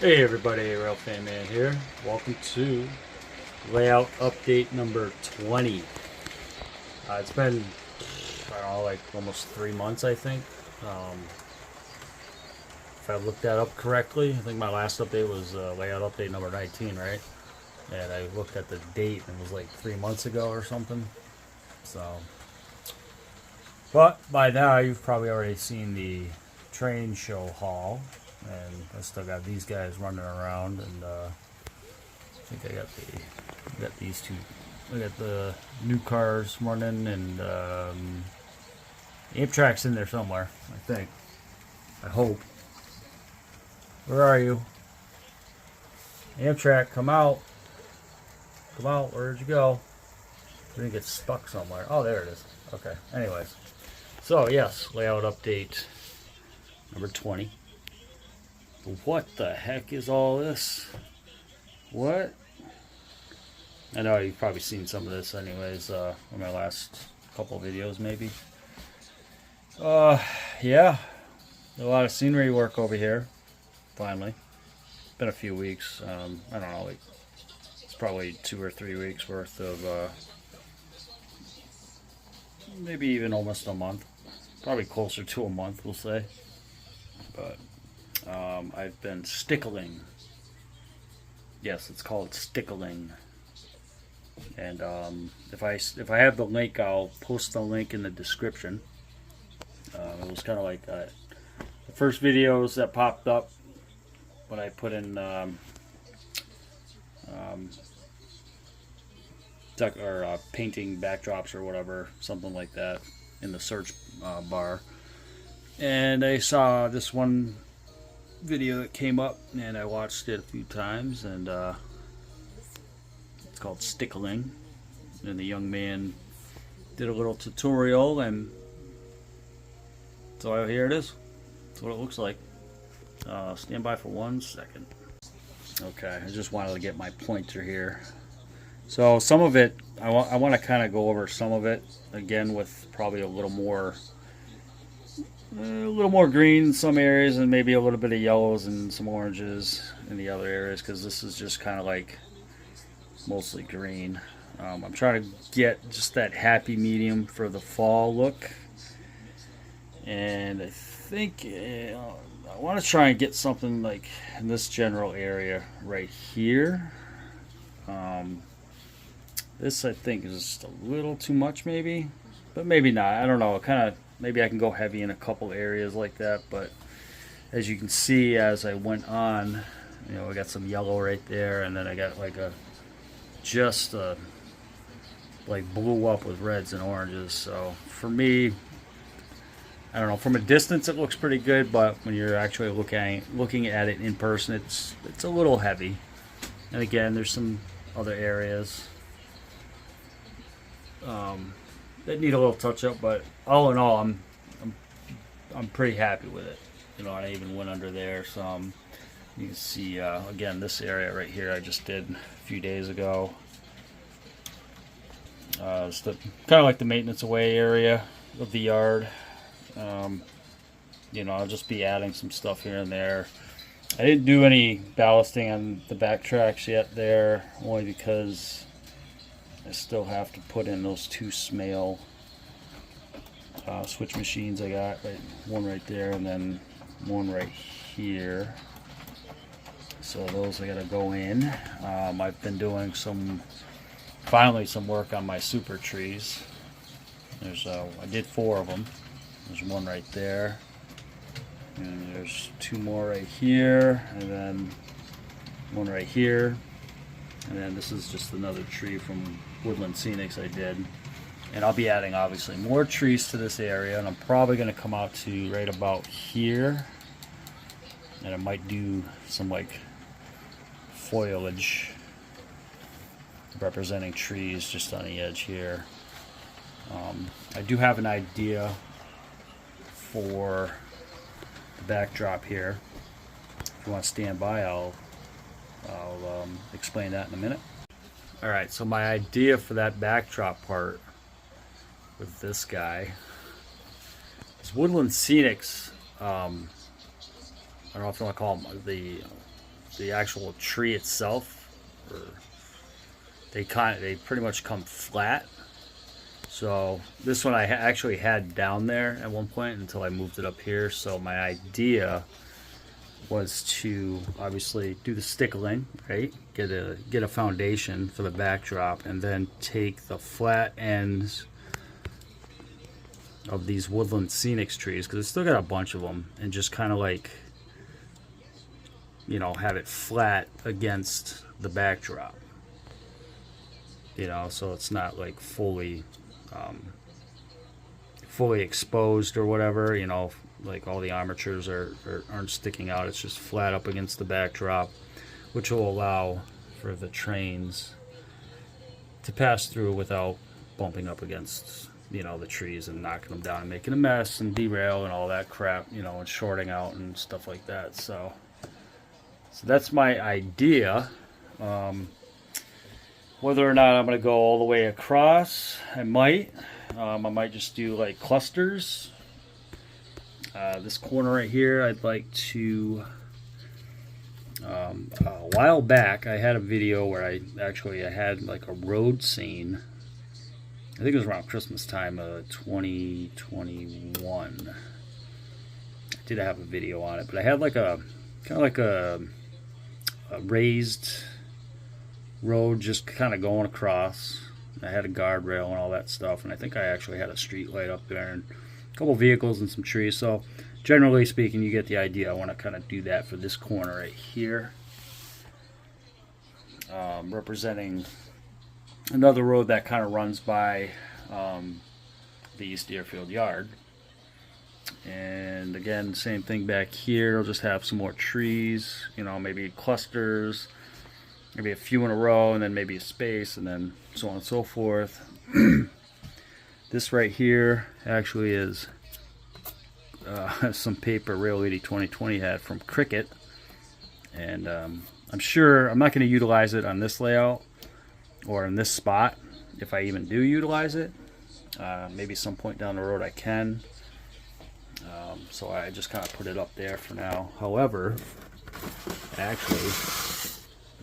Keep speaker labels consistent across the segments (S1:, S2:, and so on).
S1: Hey everybody, Rail Fan Man here. Welcome to layout update number 20. It's been, I don't know, like almost 3 months, I think. If I looked that up correctly, I think my last update was layout update number 19, right? And I looked at the date and it was like 3 months ago or something. So, but by now you've probably already seen the train show haul. And I still got these guys running around, and I think I got these two. I got the new cars running, and Amtrak's in there somewhere. I think. I hope. Where are you? Amtrak, come out! Come out! Where'd you go? We didn't get stuck somewhere. Oh, there it is. Okay. Anyways, so yes, layout update number 20. What the heck is all this? What? I know you've probably seen some of this anyways, in my last couple of videos maybe. Yeah. A lot of scenery work over here. Finally. Been a few weeks. I don't know, like, it's probably 2 or 3 weeks worth of, maybe even almost a month. Probably closer to a month, we'll say. But I've been stickling. Yes, it's called stickling. And if I have the link, I'll post the link in the description. It was kind of like the first videos that popped up when I put in painting backdrops or whatever, something like that, in the search bar. And I saw this one video that came up, and I watched it a few times, and it's called stickling, and the young man did a little tutorial, and so here it is. That's what it looks like. Stand by for 1 second. Okay, I just wanted to get my pointer here. So some of it, I want to kind of go over some of it again with probably a little more green in some areas, and maybe a little bit of yellows and some oranges in the other areas, because this is just kind of like mostly green. I'm trying to get just that happy medium for the fall look, and I think I want to try and get something like in this general area right here. This I think is just a little too much, maybe, but maybe not. I don't know. Kind of. Maybe I can go heavy in a couple areas like that, but as you can see, as I went on, you know, I got some yellow right there, and then I got like like blew up with reds and oranges. So for me, I don't know. From a distance, it looks pretty good, but when you're actually looking at it in person, it's a little heavy. And again, there's some other areas that need a little touch up, but all in all, I'm pretty happy with it. You know, I even went under there some. You can see again this area right here I just did a few days ago. It's kind of like the maintenance away area of the yard. You know, I'll just be adding some stuff here and there. I didn't do any ballasting on the back tracks yet there, only because I still have to put in those 2 Smale switch machines I got, one right there and then one right here. So those I gotta go in. I've been doing finally some work on my super trees. I did 4 of them. There's one right there, and there's 2 more right here, and then one right here. And then this is just another tree from Woodland Scenics I did. And I'll be adding obviously more trees to this area, and I'm probably going to come out to right about here. And I might do some like foliage representing trees just on the edge here. I do have an idea for the backdrop here. If you want to stand by, I'll explain that in a minute. Alright, so my idea for that backdrop part with this guy is Woodland Scenics. I don't know if you want to call them the the actual tree itself, or they pretty much come flat. So this one I actually had down there at one point until I moved it up here. So my idea was to obviously do the stickling, right? Get a foundation for the backdrop, and then take the flat ends of these woodland scenics trees, because I still got a bunch of them, and just kind of like, you know, have it flat against the backdrop, you know, so it's not like fully exposed or whatever, you know, like all the armatures aren't sticking out. It's just flat up against the backdrop, which will allow for the trains to pass through without bumping up against, you know, the trees and knocking them down and making a mess and derail and all that crap, you know, and shorting out and stuff like that. So that's my idea. Whether or not I'm going to go all the way across, I might. I might just do like clusters. This corner right here, I'd like to. A while back, I had a video where I had like a road scene. I think it was around Christmas time of 2021. I did have a video on it, but I had like a kind of like a raised road just kind of going across. I had a guardrail and all that stuff, and I think I actually had a street light up there and a couple vehicles and some trees. So generally speaking, you get the idea. I want to kind of do that for this corner right here, representing another road that kind of runs by the East Deerfield yard. And again, same thing back here. I'll just have some more trees, you know, maybe clusters, maybe a few in a row, and then maybe a space, and then so on and so forth. This right here actually is some paper Rail Lady 2020 had from Cricket, and I'm sure I'm not going to utilize it on this layout or in this spot, if I even do utilize it. Maybe some point down the road I can. So I just kind of put it up there for now. However, actually,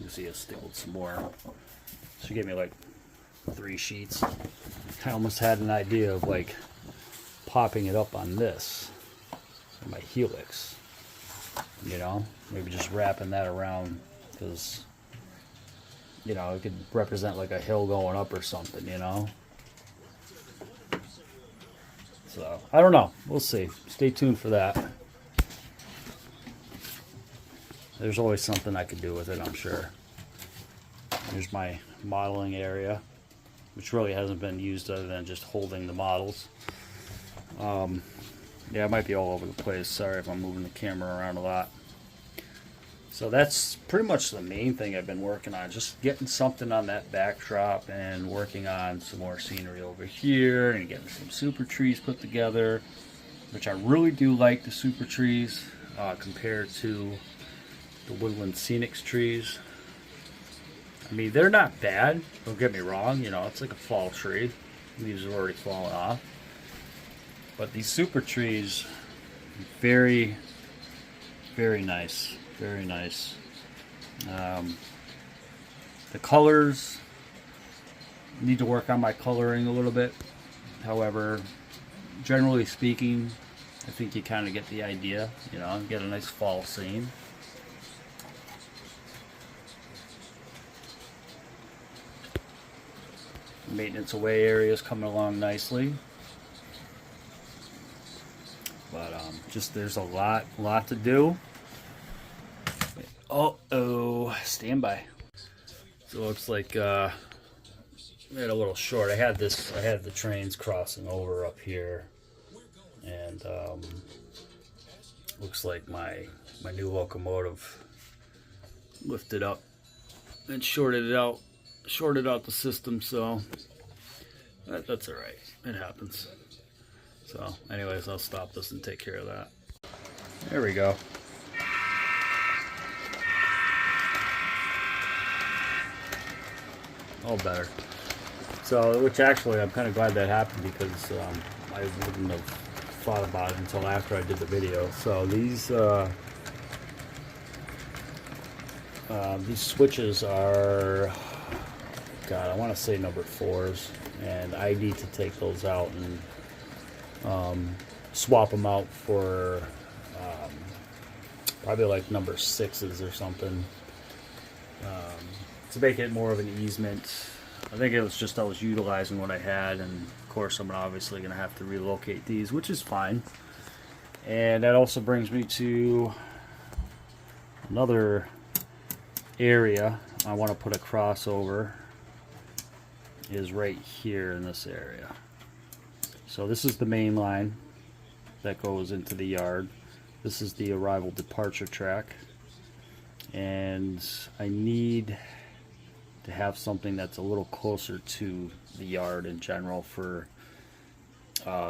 S1: you see it stickled some more. She gave me like 3 sheets. I almost had an idea of like popping it up on this, on my helix, you know, maybe just wrapping that around, because, you know, it could represent like a hill going up or something, you know. So I don't know, we'll see. Stay tuned for that. There's always something I could do with it, I'm sure. Here's my modeling area, which really hasn't been used other than just holding the models. Yeah, it might be all over the place. Sorry if I'm moving the camera around a lot. So that's pretty much the main thing I've been working on, just getting something on that backdrop and working on some more scenery over here and getting some super trees put together, which I really do like the super trees compared to the woodland scenics trees. I mean, they're not bad, don't get me wrong, you know, it's like a fall tree. Leaves have already fallen off. But these super trees, very, very nice. Very nice. The colors, need to work on my coloring a little bit. However, generally speaking, I think you kind of get the idea, you know, get a nice fall scene. Maintenance away areas coming along nicely. But just there's a lot to do. Oh, stand by. So it looks like I had a little short. I had the trains crossing over up here, and looks like my new locomotive lifted up and shorted out the system. So that's all right. It happens. So, anyways, I'll stop this and take care of that. There we go. All better. So, which actually, I'm kind of glad that happened, because I wouldn't have thought about it until after I did the video. So, these These switches are, God, I want to say number 4s, and I need to take those out and swap them out for probably like number 6s or something, to make it more of an easement. I think it was just I was utilizing what I had, and of course I'm obviously going to have to relocate these, which is fine. And that also brings me to another area I want to put a crossover, is right here in this area. So this is the main line that goes into the yard. This is the arrival departure track, and I need to have something that's a little closer to the yard in general for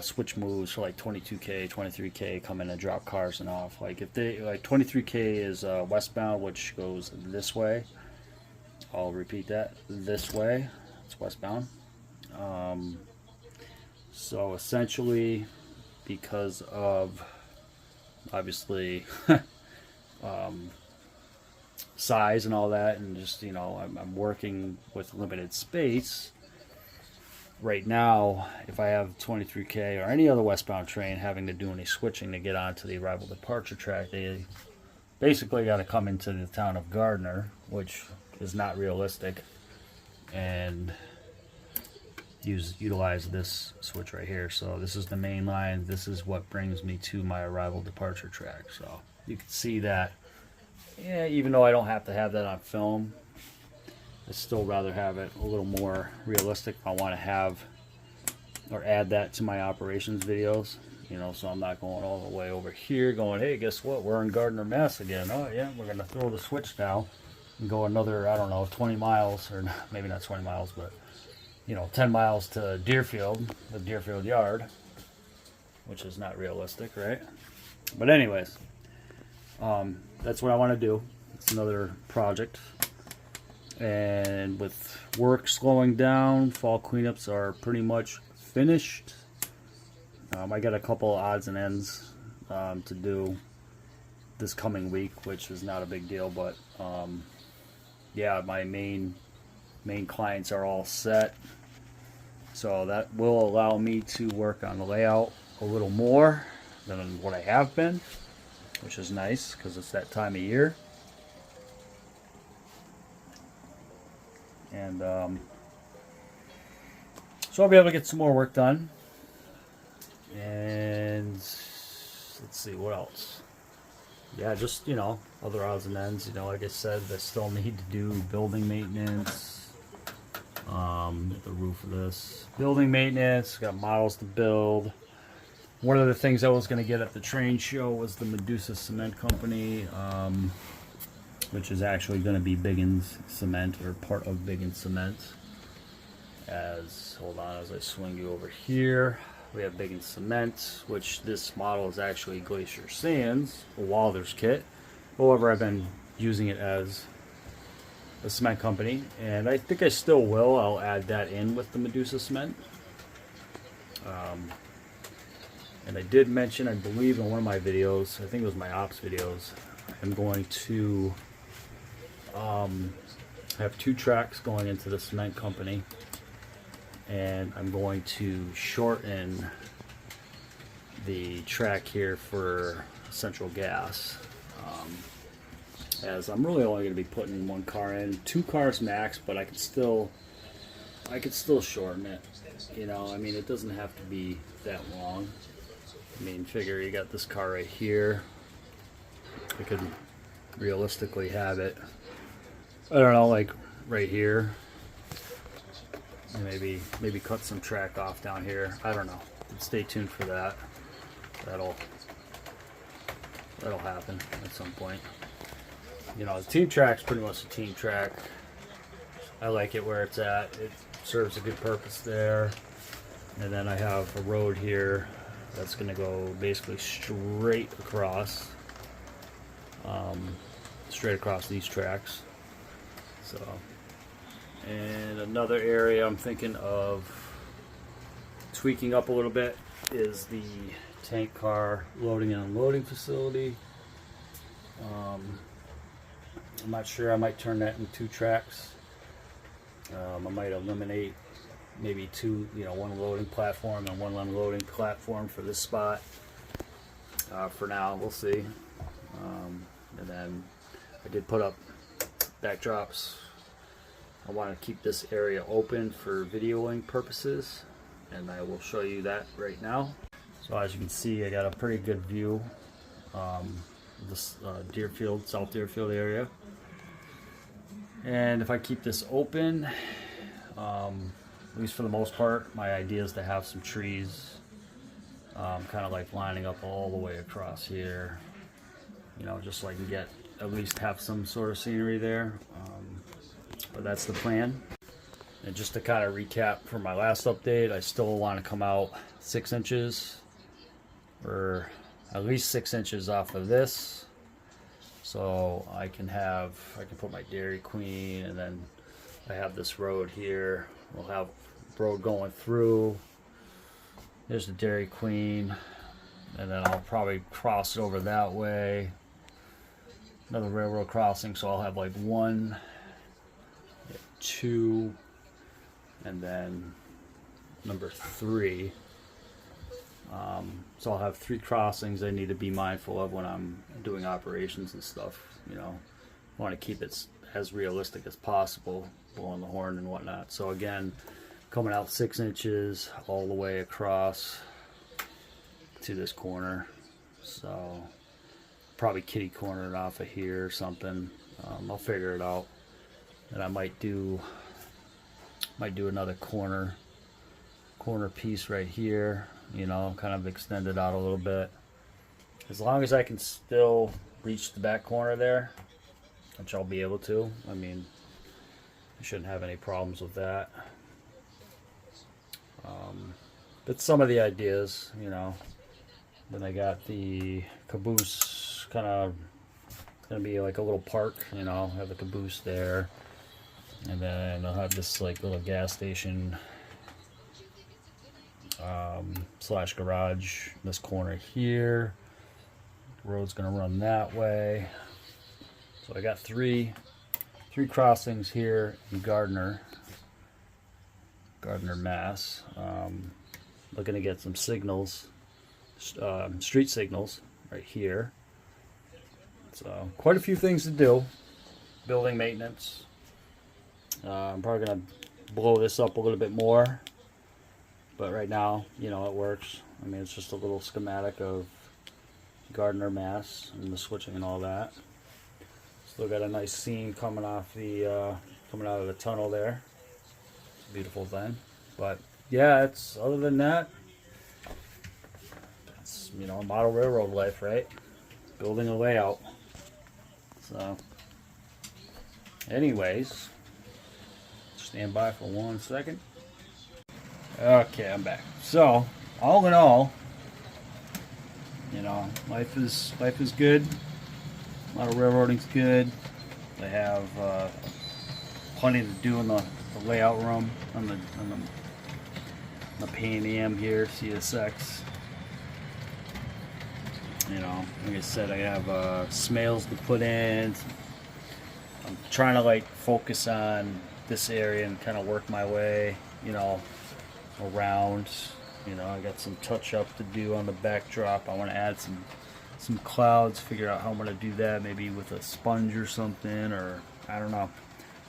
S1: switch moves for like 22K, 23K, come in and drop cars and off. Like if they, like 23K is westbound, which goes this way. I'll repeat that, this way, it's westbound. So essentially, because of obviously size and all that, and just, you know, I'm working with limited space right now. If I have 23K or any other westbound train having to do any switching to get onto the arrival departure track, they basically got to come into the town of Gardner, which is not realistic, and utilize this switch right here. So this is the main line. This is what brings me to my arrival departure track. So you can see that, yeah, even though I don't have to have that on film, I still rather have it a little more realistic. I want to have or add that to my operations videos, you know, so I'm not going all the way over here going, hey, guess what, we're in Gardner, Mass again. Oh yeah, we're gonna throw the switch now and go another, I don't know, 20 miles, or maybe not 20 miles, but you know, 10 miles to Deerfield, the Deerfield yard, which is not realistic, right? But anyways, that's what I want to do. It's another project. And with work slowing down, fall cleanups are pretty much finished. I got a couple odds and ends to do this coming week, which is not a big deal, but yeah, my main clients are all set, so that will allow me to work on the layout a little more than what I have been, which is nice because it's that time of year. And so I'll be able to get some more work done. And let's see what else. Yeah, just, you know, other odds and ends. You know, like I said, I still need to do building maintenance. The roof of this, building maintenance, got models to build. One of the things I was going to get at the train show was the Medusa Cement Company, which is actually going to be Biggins Cement, or part of Biggins Cement. Hold on, as I swing you over here, we have Biggins Cement, which this model is actually Glacier Sands, a Walters kit. However, I've been using it as a cement company, and I think I still will. I'll add that in with the Medusa Cement. And I did mention, I believe in one of my videos, I think it was my ops videos, I'm going to have 2 tracks going into the cement company, and I'm going to shorten the track here for Central Gas, as I'm really only going to be putting 1 car in, 2 cars max, but I could still shorten it. You know, I mean, it doesn't have to be that long. I mean, figure you got this car right here. I could realistically have it, I don't know, like right here. And maybe cut some track off down here. I don't know. Stay tuned for that. That'll happen at some point. You know, the team track's pretty much a team track. I like it where it's at. It serves a good purpose there. And then I have a road here that's going to go basically straight across these tracks. So, and another area I'm thinking of tweaking up a little bit is the tank car loading and unloading facility. I'm not sure. I might turn that into 2 tracks. I might eliminate maybe 2, one loading platform and one unloading platform for this spot. For now, we'll see. And then I did put up backdrops. I want to keep this area open for videoing purposes, and I will show you that right now. So as you can see, I got a pretty good view of this Deerfield, South Deerfield area. And if I keep this open, at least for the most part, my idea is to have some trees kind of like lining up all the way across here, just so I can get at least have some sort of scenery there. But that's the plan. And just to kind of recap from my last update, I still want to come out 6 inches, or at least 6 inches off of this, so I can put my Dairy Queen, and then I have this road here. We'll have road going through. There's the Dairy Queen, and then I'll probably cross it over that way. Another railroad crossing, so I'll have like 1, 2, and then number 3. So I'll have 3 crossings I need to be mindful of when I'm doing operations and stuff. I want to keep it as realistic as possible, blowing the horn and whatnot. So again, coming out 6 inches all the way across to this corner. So probably kitty corner it off of here or something. I'll figure it out. And I might do another corner piece right here, kind of extend it out a little bit. As long as I can still reach the back corner there, which I'll be able to. I mean, I shouldn't have any problems with that. But some of the ideas, then I got the caboose kind of gonna be like a little park, have the caboose there. And then I'll have this like little gas station slash garage in this corner here. The road's gonna run that way. So I got three crossings here in Gardner, Mass. Looking to get some signals, street signals right here. So quite a few things to do. Building maintenance. I'm probably going to blow this up a little bit more, but right now, it works. I mean, it's just a little schematic of Gardner, Mass, and the switching and all that. Still got a nice scene coming off the coming out of the tunnel there. It's a beautiful thing. But yeah, it's other than that, it's model railroad life, right? Building a layout. So, anyways. Stand by for 1 second. Okay, I'm back. So, all in all, life is good. A lot of railroading's good. They have plenty to do in the layout room on the Pan Am here, CSX. Like I said, I have smails to put in. I'm trying to focus on this area and kind of work my way, around. I got some touch up to do on the backdrop. I want to add some clouds, figure out how I'm going to do that, maybe with a sponge or something, or I don't know.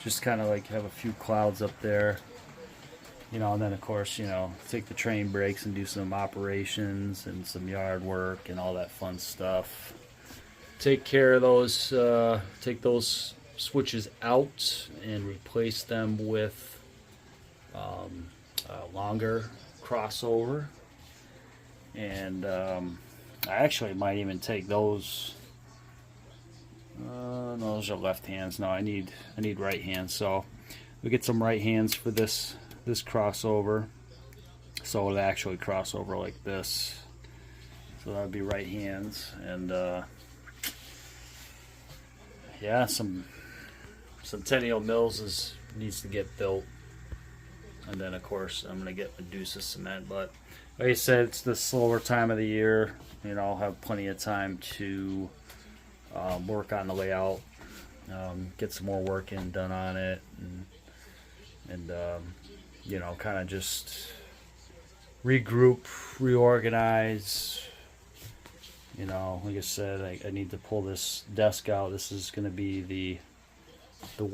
S1: Just kind of have a few clouds up there. And then of course, take the train breaks and do some operations and some yard work and all that fun stuff. Take care of those, take those switches out and replace them with a longer crossover. And I actually might even take those. No, those are left hands. No, I need right hands. So we get some right hands for this crossover. So it'll actually cross over like this. So that would be right hands. And yeah, some Centennial Mills needs to get built. And then of course I'm gonna get Medusa cement. But like I said, it's the slower time of the year. I'll have plenty of time to work on the layout. get some more work done on it, and you know, kind of just regroup, reorganize. You know, like I said, I need to pull this desk out. This is going to be the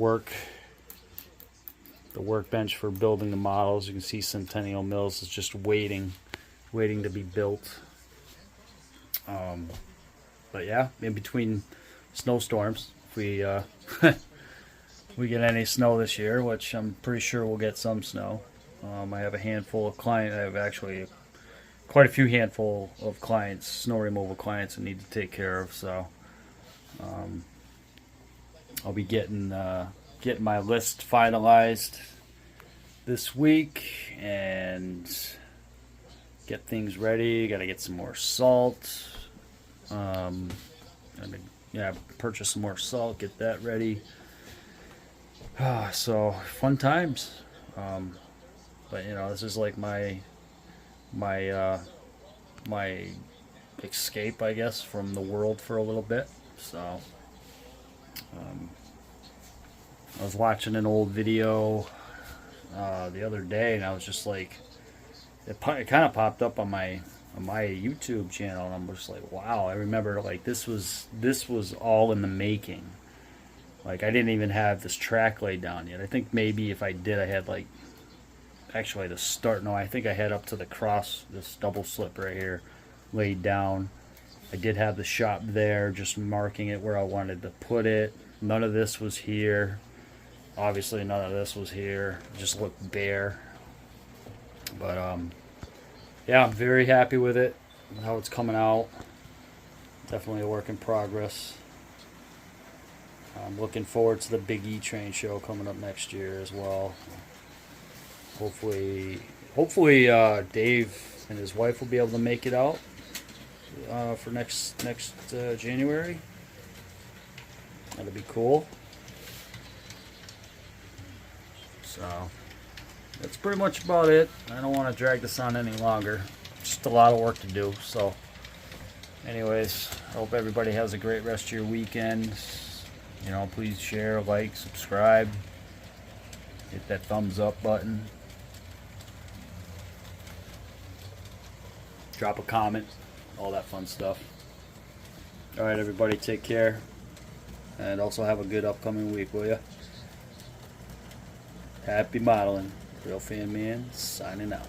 S1: workbench for building the models. You can see Centennial Mills is just waiting to be built. But yeah, in between snowstorms, if we we get any snow this year, which I'm pretty sure we'll get some snow. I have a handful of clients. I have actually quite a few handful of clients, snow removal clients, I need to take care of. So I'll be getting my list finalized this week and get things ready. Got to get some more salt. Purchase some more salt. Get that ready. So fun times. But you know, this is like my escape, I guess, from the world for a little bit. So I was watching an old video the other day, and I was just like, it kind of popped up on my YouTube channel, and I'm just like, wow. I remember like this was all in the making. Like I didn't even have this track laid down yet. I think maybe if I did, I had like actually the start. No, I think I had up to the cross, this double slip right here, laid down. I did have the shop there, just marking it where I wanted to put it. None of this was here. Obviously, none of this was here. It just looked bare. But yeah, I'm very happy with it, how it's coming out. Definitely a work in progress. I'm looking forward to the Big E Train show coming up next year as well. Hopefully, Dave and his wife will be able to make it out for next January. That'll be cool. So that's pretty much about it. I don't want to drag this on any longer. Just a lot of work to do. So anyways, I hope everybody has a great rest of your weekend. You know, please share, like, subscribe, hit that thumbs up button, drop a comment, all that fun stuff. All right, everybody, take care, and also have a good upcoming week, will ya? Happy modeling. Real Fan Man signing out.